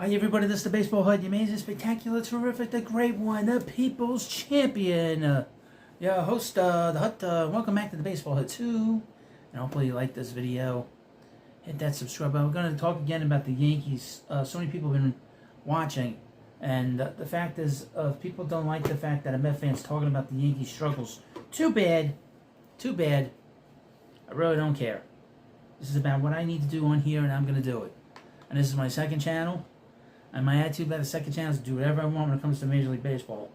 Hi everybody, this is the Baseball Hut, the amazing, spectacular, terrific, the great one, the people's champion. Host, the Hut, welcome back to the Baseball Hut 2. And hopefully you like this video. Hit that subscribe button. We're going to talk again about the Yankees. So many people have been watching. And the fact is, people don't like the fact that a Met fan's talking about the Yankees' struggles. Too bad. Too bad. I really don't care. This is about what I need to do on here, and I'm going to do it. And this is my second channel. And my attitude about the second channel is to do whatever I want when it comes to Major League Baseball.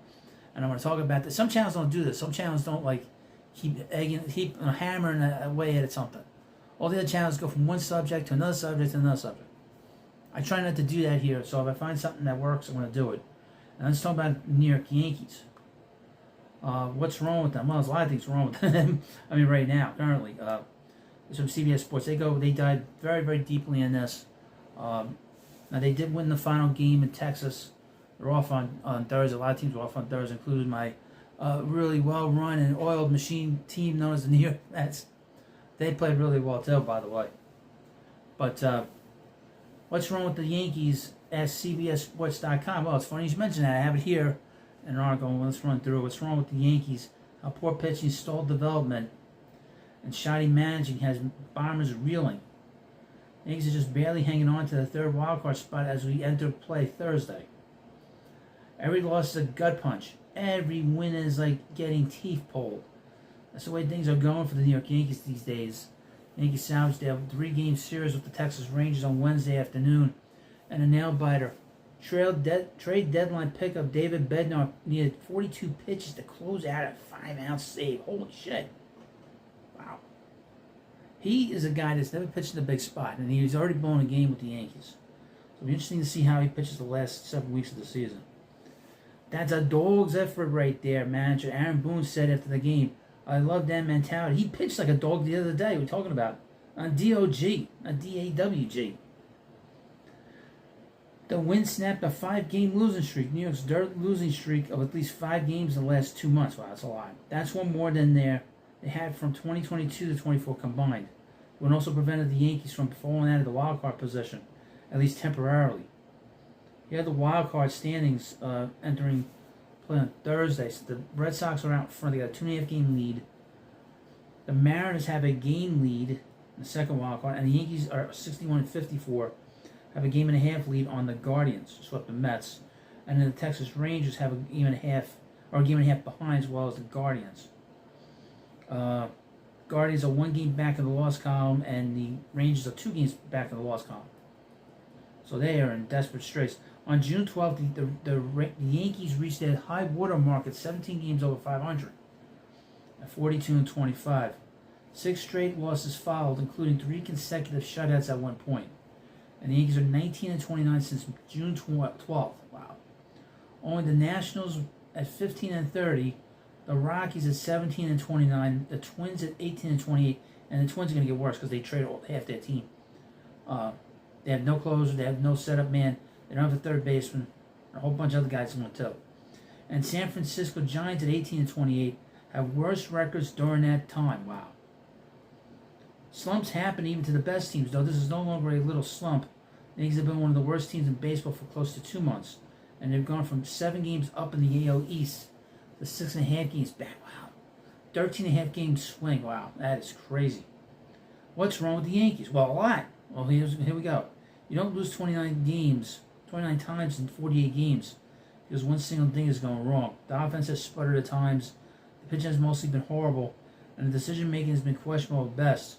And I'm going to talk about this. Some channels don't do this. Some channels don't keep hammering away at something. All the other channels go from one subject to another subject to another subject. I try not to do that here. So if I find something that works, I'm going to do it. And let's talk about New York Yankees. What's wrong with them? Well, there's a lot of things wrong with them. I mean, right now, currently. It's from CBS Sports. They dive very, very deeply in this. Now, they did win the final game in Texas. They're off on Thursday. A lot of teams were off on Thursday, including my really well-run and oiled machine team known as the New York Mets. They played really well, too, by the way. But what's wrong with the Yankees? Ask CBSSports.com. Well, it's funny you should mention that. I have it here in an article. Let's run through it. What's wrong with the Yankees? How poor pitching stalled development. And shoddy managing has Bombers reeling. The Yankees are just barely hanging on to the third wildcard spot as we enter play Thursday. Every loss is a gut punch. Every win is like getting teeth pulled. That's the way things are going for the New York Yankees these days. The Yankees salvaged their 3-game series with the Texas Rangers on Wednesday afternoon. And a nail-biter. Trade deadline pickup David Bednar needed 42 pitches to close out a 5-out save. Holy shit. Wow. He is a guy that's never pitched in a big spot, and he's already blown a game with the Yankees. So it'll be interesting to see how he pitches the last 7 weeks of the season. That's a dog's effort right there, manager Aaron Boone said after the game. I love that mentality. He pitched like a dog the other day. We're talking about on DOG, on DAWG. The win snapped a 5-game losing streak. New York's losing streak of at least 5 games in the last 2 months. Wow, that's a lot. That's one more than they had from 2022 to 24 combined. It would also prevented the Yankees from falling out of the wild card position, at least temporarily. You had the wild card standings entering play on Thursday. So the Red Sox are out front. They got a 2.5 game lead. The Mariners have a game lead in the second wild card, and the Yankees are 61-54, have a 1.5 game lead on the Guardians, swept the Mets, and then the Texas Rangers have a 1.5 game behind, as well as the Guardians. Guardians are 1 game back in the loss column, and the Rangers are 2 games back in the loss column. So they are in desperate straits. On June 12th, the Yankees reached their high water mark at 17 games over 500 at 42-25. 6 straight losses followed, including 3 consecutive shutouts at one point. And the Yankees are 19-29 since June 12th. Wow. Only the Nationals at 15-30. The Rockies at 17-29, the Twins at 18-28, and the Twins are going to get worse because they traded half their team. They have no closer, they have no setup man, they don't have a third baseman, and a whole bunch of other guys went too. And San Francisco Giants at 18-28 have worse records during that time. Wow. Slumps happen even to the best teams, though. This is no longer a little slump. The Yankees have been one of the worst teams in baseball for close to 2 months, and they've gone from 7 games up in the AL East to 6.5 games back. Wow. 13.5 game swing. Wow. That is crazy. What's wrong with the Yankees? Well, a lot. Well, here we go. You don't lose 29 times in 48 games because one single thing is going wrong. The offense has sputtered at times. The pitching has mostly been horrible. And the decision-making has been questionable at best.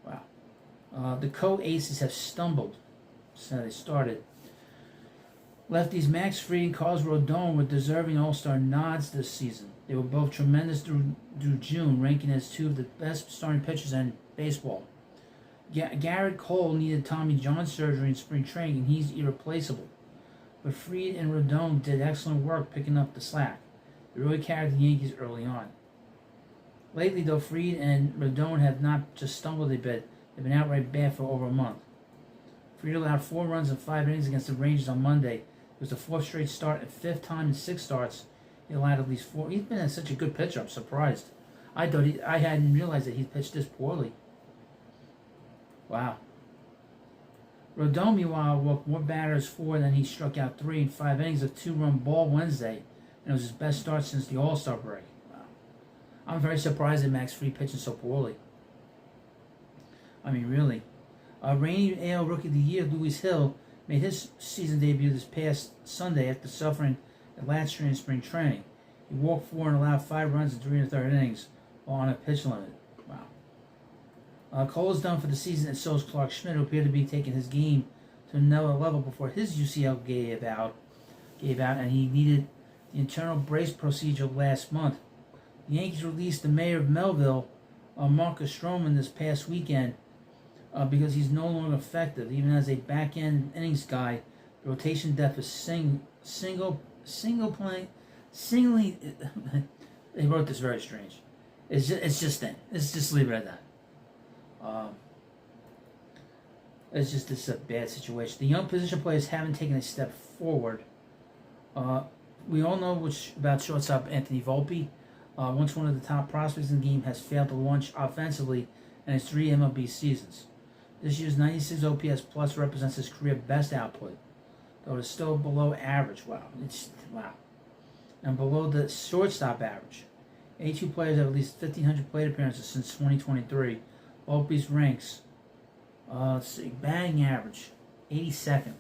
Wow. The co-aces have stumbled since they started. Lefties Max Fried and Carlos Rodon were deserving All-Star nods this season. They were both tremendous through June, ranking as 2 of the best starting pitchers in baseball. Garrett Cole needed Tommy John surgery in spring training, and he's irreplaceable. But Fried and Rodon did excellent work picking up the slack. They really carried the Yankees early on. Lately, though, Fried and Rodon have not just stumbled a bit, they've been outright bad for over a month. Fried allowed 4 runs in 5 innings against the Rangers on Monday. It was the 4th straight start and 5th time in 6 starts. He allowed at least 4. He's been such a good pitcher. I'm surprised. I hadn't realized that he pitched this poorly. Wow. Rodon, meanwhile, walked more batters for than he struck out 3 in 5 innings of 2-run ball Wednesday, and it was his best start since the All-Star break. Wow. I'm very surprised that Max Fried pitching so poorly. I mean, really. Reigning AL Rookie of the Year, Luis Hill, made his season debut this past Sunday after suffering a lat strain in spring training. He walked 4 and allowed 5 runs in 3 1/3 innings while on a pitch limit. Wow. Cole is done for the season, and so is Clark Schmidt, who appeared to be taking his game to another level before his UCL gave out, and he needed the internal brace procedure last month. The Yankees released the mayor of Melville, Marcus Stroman, this past weekend because he's no longer effective. Even as a back-end innings guy, the rotation depth is singly. They wrote this very strange. It's just thin. Let's just leave it at that. This is a bad situation. The young position players haven't taken a step forward. We all know about shortstop Anthony Volpe. Once one of the top prospects in the game, has failed to launch offensively in his 3 MLB seasons. This year's 96 OPS plus represents his career best output, though it is still below average. Wow. And below the shortstop average. 82 players have at least 1,500 plate appearances since 2023. Volpe's ranks, let's see, batting average, 82nd.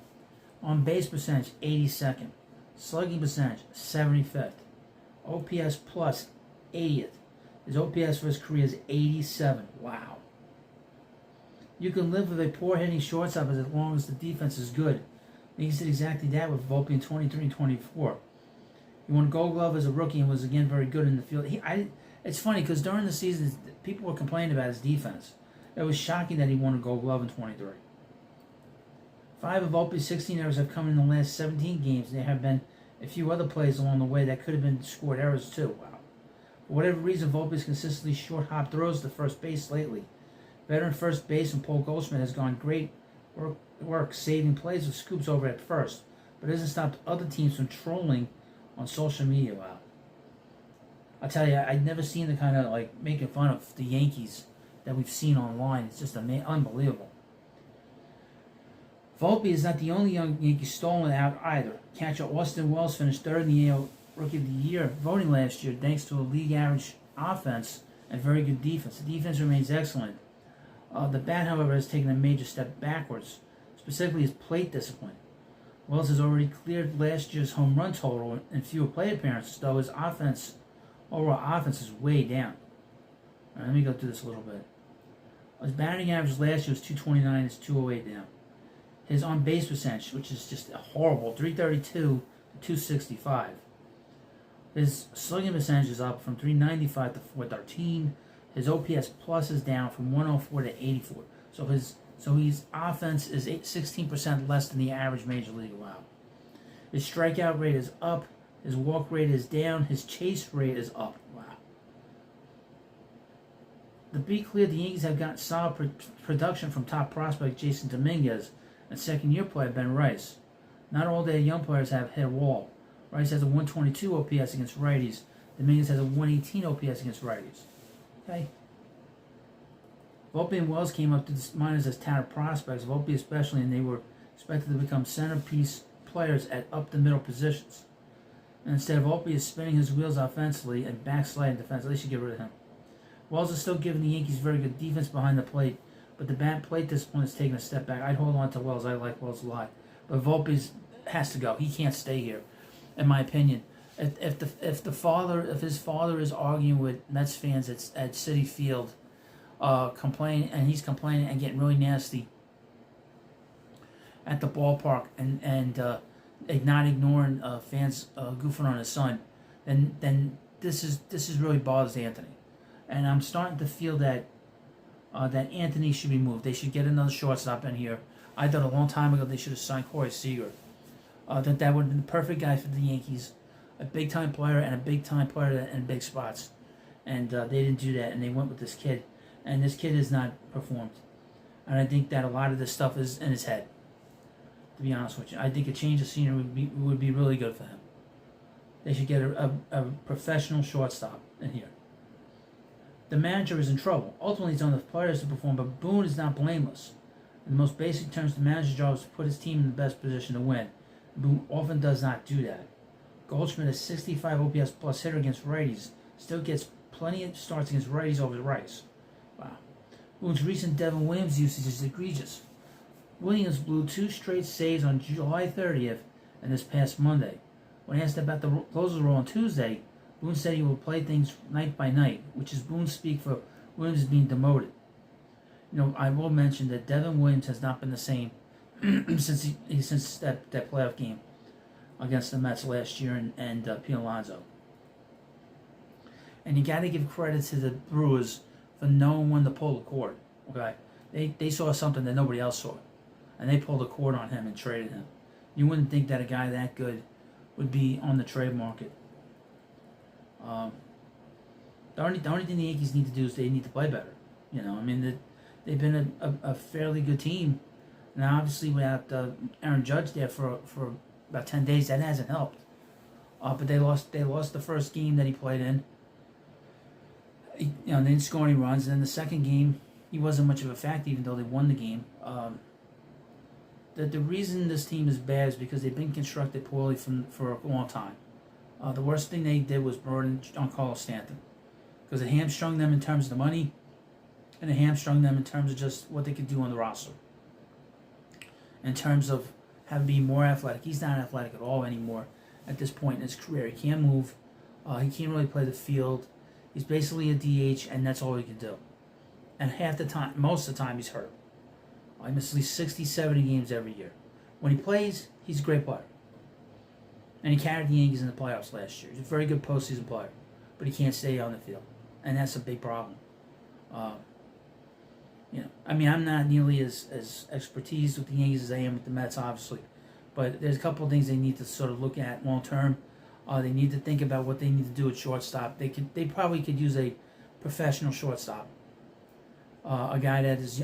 On base percentage, 82nd. Slugging percentage, 75th. OPS plus, 80th. His OPS for his career is 87. Wow. You can live with a poor hitting shortstop as long as the defense is good. He did exactly that with Volpe in 23 and 24. He won Gold Glove as a rookie and was again very good in the field. It's funny because during the season, people were complaining about his defense. It was shocking that he won a Gold Glove in 23. 5 of Volpe's 16 errors have come in the last 17 games. There have been a few other plays along the way that could have been scored errors too. Wow. For whatever reason, Volpe's consistently short hop throws to first base lately. Veteran first baseman Paul Goldschmidt has gone great work saving plays with scoops over at first, but hasn't stopped other teams from trolling on social media. Wow. I tell you, I've never seen the kind of making fun of the Yankees that we've seen online. It's just unbelievable. Volpe is not the only young Yankee stolen out either. Catcher Austin Wells finished 3rd in the AL Rookie of the Year voting last year thanks to a league average offense and very good defense. The defense remains excellent. The bat, however, has taken a major step backwards, specifically his plate discipline. Wells has already cleared last year's home run total in fewer plate appearances, though his overall offense is way down. All right, let me go through this a little bit. His batting average last year was 229, is 208 down. His on-base percentage, which is just horrible, 332 to 265. His slugging percentage is up from 395 to 413. His OPS plus is down from 104 to 84. So his offense is 16% less than the average major league. Wow. His strikeout rate is up. His walk rate is down. His chase rate is up. Wow. To be clear, the Yankees have gotten solid production from top prospect Jason Dominguez and second-year player Ben Rice. Not all their young players have hit a wall. Rice has a 122 OPS against righties. Dominguez has a 118 OPS against righties. Okay. Volpe and Wells came up to the minors as talented prospects, Volpe especially, and they were expected to become centerpiece players at up-the-middle positions. And instead, Volpe is spinning his wheels offensively and backsliding defensively. They should get rid of him. Wells is still giving the Yankees very good defense behind the plate, but the bat plate discipline is taking a step back. I'd hold on to Wells. I like Wells a lot. But Volpe has to go. He can't stay here, in my opinion. If his father is arguing with Mets fans at Citi Field, he's complaining and getting really nasty at the ballpark, and not ignoring fans goofing on his son, then this is really bothers Anthony, and I'm starting to feel that Anthony should be moved. They should get another shortstop in here. I thought a long time ago they should have signed Corey Seager. That would have been the perfect guy for the Yankees. A big-time player and a big-time player in big spots. And they didn't do that, and they went with this kid. And this kid has not performed. And I think that a lot of this stuff is in his head, to be honest with you. I think a change of scenery would be really good for him. They should get a professional shortstop in here. The manager is in trouble. Ultimately, it's on the players to perform, but Boone is not blameless. In the most basic terms, the manager's job is to put his team in the best position to win. Boone often does not do that. Goldschmidt, a 65 OPS plus hitter against righties, still gets plenty of starts against righties over Rice. Wow. Boone's recent Devin Williams usage is egregious. Williams blew 2 straight saves on July 30th and this past Monday. When asked about the closer's role on Tuesday, Boone said he will play things night by night, which is Boone's speak for Williams being demoted. I will mention that Devin Williams has not been the same since that playoff game against the Mets last year and Pete Alonso. And you got to give credit to the Brewers for knowing when to pull the cord. Okay, they saw something that nobody else saw, and they pulled the cord on him and traded him. You wouldn't think that a guy that good would be on the trade market. The only thing the Yankees need to do is they need to play better. They've been a fairly good team. Now, obviously, without Aaron Judge there for about 10 days, that hasn't helped. But they lost the first game that he played in. They didn't score any runs. And then the second game, he wasn't much of a factor, even though they won the game. The reason this team is bad is because they've been constructed poorly for a long time. The worst thing they did was burn on Carlos Stanton, because it hamstrung them in terms of the money, and it hamstrung them in terms of just what they could do on the roster. In terms of having to be more athletic, he's not athletic at all anymore at this point in his career. He can't move. He can't really play the field. He's basically a DH, and that's all he can do. And most of the time, he's hurt. He misses at least 60, 70 games every year. When he plays, he's a great player. And he carried the Yankees in the playoffs last year. He's a very good postseason player. But he can't stay on the field. And that's a big problem. I'm not nearly as expertise with the Yankees as I am with the Mets, obviously. But there's a couple of things they need to sort of look at long term. They need to think about what they need to do at shortstop. They probably could use a professional shortstop. A guy that is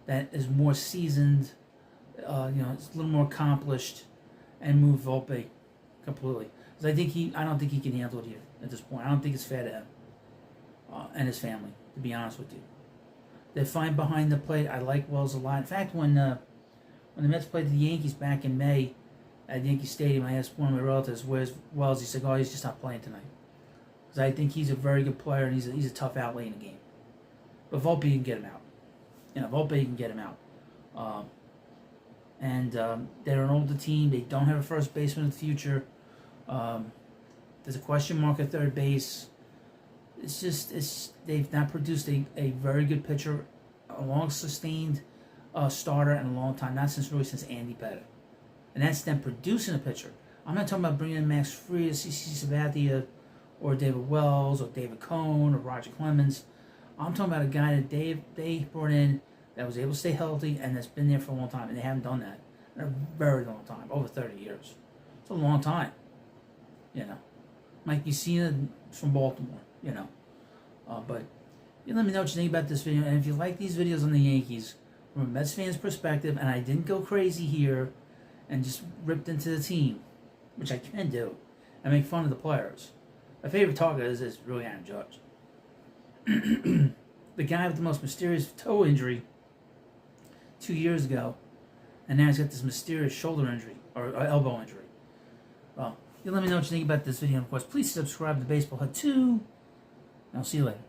that is more seasoned, is a little more accomplished, and move Volpe completely. Because I don't think he can handle it here at this point. I don't think it's fair to him and his family, to be honest with you. They're fine behind the plate. I like Wells a lot. In fact, when the Mets played the Yankees back in May at Yankee Stadium, I asked one of my relatives, "Where's Wells?" He said, "Oh, he's just not playing tonight." Because I think he's a very good player and he's a tough outlay in the game. But Volpe can get him out. Volpe can get him out. They're an older team. They don't have a first baseman in the future. There's a question mark at third base. They've not produced a very good pitcher, a long sustained starter in a long time, not since Andy Pettitte. And that's them producing a pitcher. I'm not talking about bringing in Max Fried, CC Sabathia, or David Wells, or David Cohn, or Roger Clemens. I'm talking about a guy that they brought in that was able to stay healthy and that's been there for a long time, and they haven't done that in a very long time, over 30 years. It's a long time, Mike Mussina from Baltimore, But let me know what you think about this video, and if you like these videos on the Yankees from a Mets fan's perspective, and I didn't go crazy here and just ripped into the team, which I can do, and make fun of the players. My favorite talker is really Aaron Judge. The guy with the most mysterious toe injury 2 years ago, and now he's got this mysterious shoulder injury, or elbow injury. Well, you let me know what you think about this video, and of course, please subscribe to Baseball Hut 2, and I'll see you later.